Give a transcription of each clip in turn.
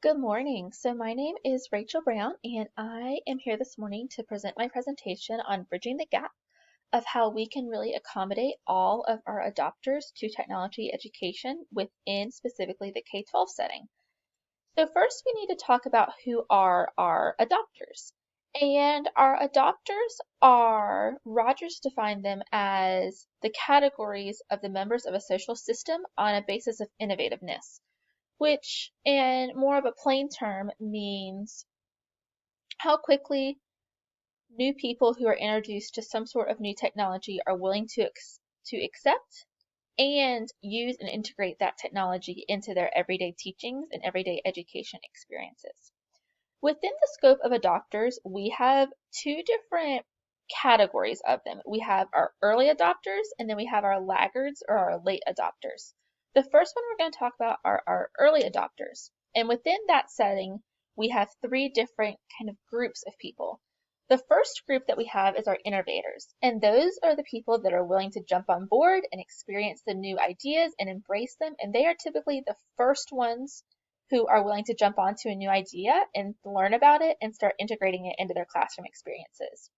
Good morning. So my name is Rachel Brown, and I am here this morning to present my presentation on bridging the gap of how we can really accommodate all of our adopters to technology education within specifically the K-12 setting. So first we need to talk about who are our adopters. And our adopters are, Rogers defined them as the categories of the members of a social system on a basis of innovativeness, which in more of a plain term means how quickly new people who are introduced to some sort of new technology are willing to accept and use and integrate that technology into their everyday teachings and everyday education experiences. Within the scope of adopters, we have two different categories of them. We have our early adopters, and then we have our laggards or our late adopters. The first one we're going to talk about are our early adopters. And within that setting, we have three different kind of groups of people. The first group that we have is our innovators, and those are the people that are willing to jump on board and experience the new ideas and embrace them, and they are typically the first ones who are willing to jump onto a new idea and learn about it and start integrating it into their classroom experiences.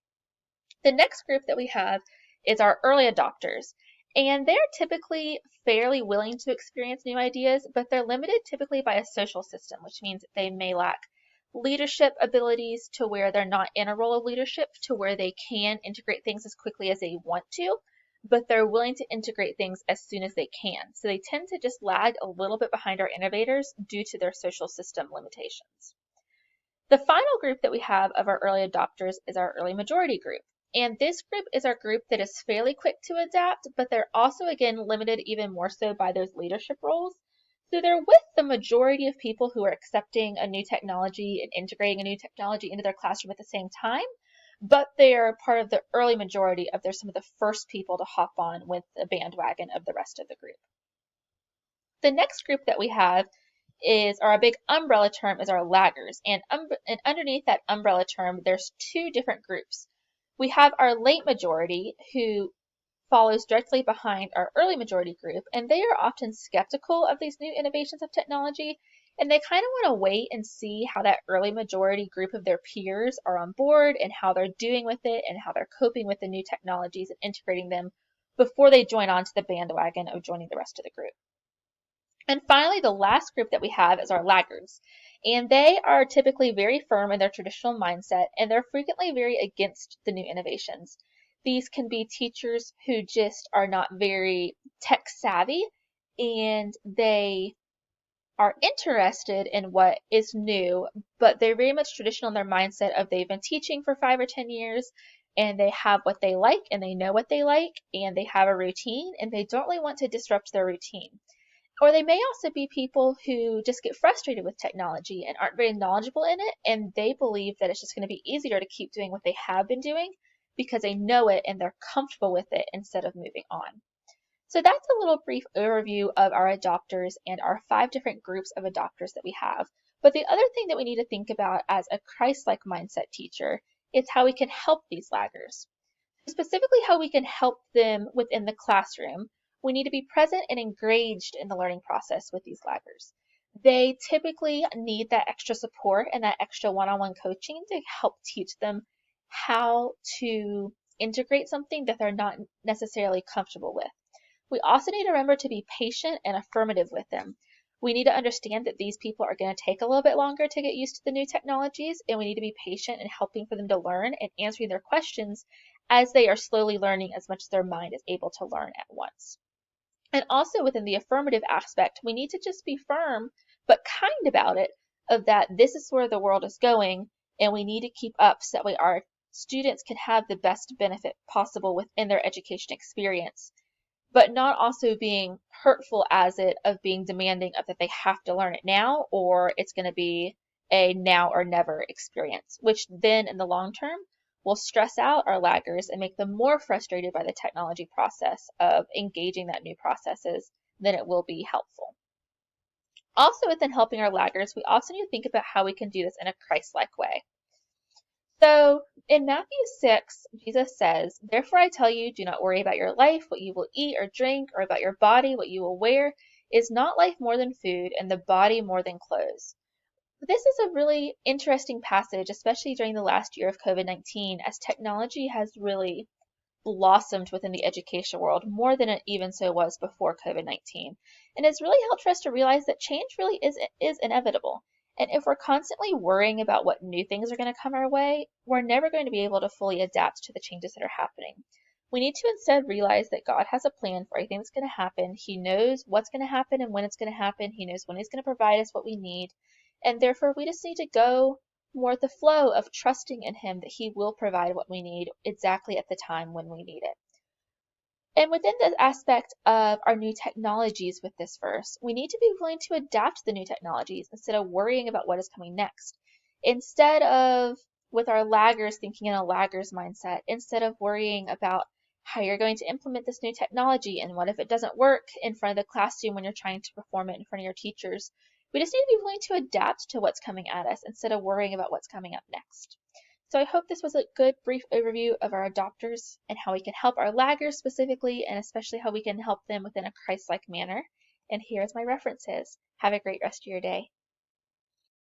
The next group that we have is our early adopters, and they're typically fairly willing to experience new ideas, but they're limited typically by a social system, which means that they may lack leadership abilities to where they're not in a role of leadership to where they can integrate things as quickly as they want to, but they're willing to integrate things as soon as they can. So they tend to just lag a little bit behind our innovators due to their social system limitations. The final group that we have of our early adopters is our early majority group. And this group is our group that is fairly quick to adapt, but they're also, again, limited even more so by those leadership roles. So they're with the majority of people who are accepting a new technology and integrating a new technology into their classroom at the same time, but they're part of the early majority of they're some of the first people to hop on with the bandwagon of the rest of the group. The next group that we have is our big umbrella term is our laggers, and underneath that umbrella term, there's two different groups. We have our late majority who follows directly behind our early majority group, and they are often skeptical of these new innovations of technology, and they kind of want to wait and see how that early majority group of their peers are on board and how they're doing with it and how they're coping with the new technologies and integrating them before they join onto the bandwagon of joining the rest of the group. And finally, the last group that we have is our laggards. And they are typically very firm in their traditional mindset, and they're frequently very against the new innovations. These can be teachers who just are not very tech savvy, and they are interested in what is new, but they're very much traditional in their mindset of they've been teaching for 5 or 10 years, and they have what they like, and they know what they like, and they have a routine, and they don't really want to disrupt their routine. Or they may also be people who just get frustrated with technology and aren't very knowledgeable in it, and they believe that it's just going to be easier to keep doing what they have been doing because they know it and they're comfortable with it instead of moving on. So that's a little brief overview of our adopters and our 5 different groups of adopters that we have. But the other thing that we need to think about as a Christ-like mindset teacher is how we can help these laggers. Specifically, how we can help them within the classroom. We need to be present and engaged in the learning process with these laggers. They typically need that extra support and that extra one-on-one coaching to help teach them how to integrate something that they're not necessarily comfortable with. We also need to remember to be patient and affirmative with them. We need to understand that these people are going to take a little bit longer to get used to the new technologies, and we need to be patient in helping for them to learn and answering their questions as they are slowly learning as much as their mind is able to learn at once. And also within the affirmative aspect, we need to just be firm but kind about it, of that this is where the world is going, and we need to keep up so that way our students can have the best benefit possible within their education experience, but not also being hurtful as it of being demanding of that they have to learn it now, or it's going to be a now or never experience, which then in the long term will stress out our laggers and make them more frustrated by the technology process of engaging that new processes than it will be helpful. Also within helping our laggers, we also need to think about how we can do this in a Christ-like way. So in Matthew 6, Jesus says, "Therefore I tell you, do not worry about your life, what you will eat or drink, or about your body, what you will wear. Is not life more than food, and the body more than clothes?" This is a really interesting passage, especially during the last year of COVID-19, as technology has really blossomed within the education world more than it even so was before COVID-19. And it's really helped for us to realize that change really is inevitable. And if we're constantly worrying about what new things are going to come our way, we're never going to be able to fully adapt to the changes that are happening. We need to instead realize that God has a plan for everything that's going to happen. He knows what's going to happen and when it's going to happen. He knows when He's going to provide us what we need. And therefore, we just need to go more with the flow of trusting in Him that He will provide what we need exactly at the time when we need it. And within the aspect of our new technologies with this verse, we need to be willing to adapt to the new technologies instead of worrying about what is coming next. Instead of, with our laggers, thinking in a lagger's mindset, instead of worrying about how you're going to implement this new technology and what if it doesn't work in front of the classroom when you're trying to perform it in front of your teachers. We just need to be willing to adapt to what's coming at us instead of worrying about what's coming up next. So I hope this was a good brief overview of our adopters and how we can help our laggers specifically, and especially how we can help them within a Christ-like manner. And here's my references. Have a great rest of your day.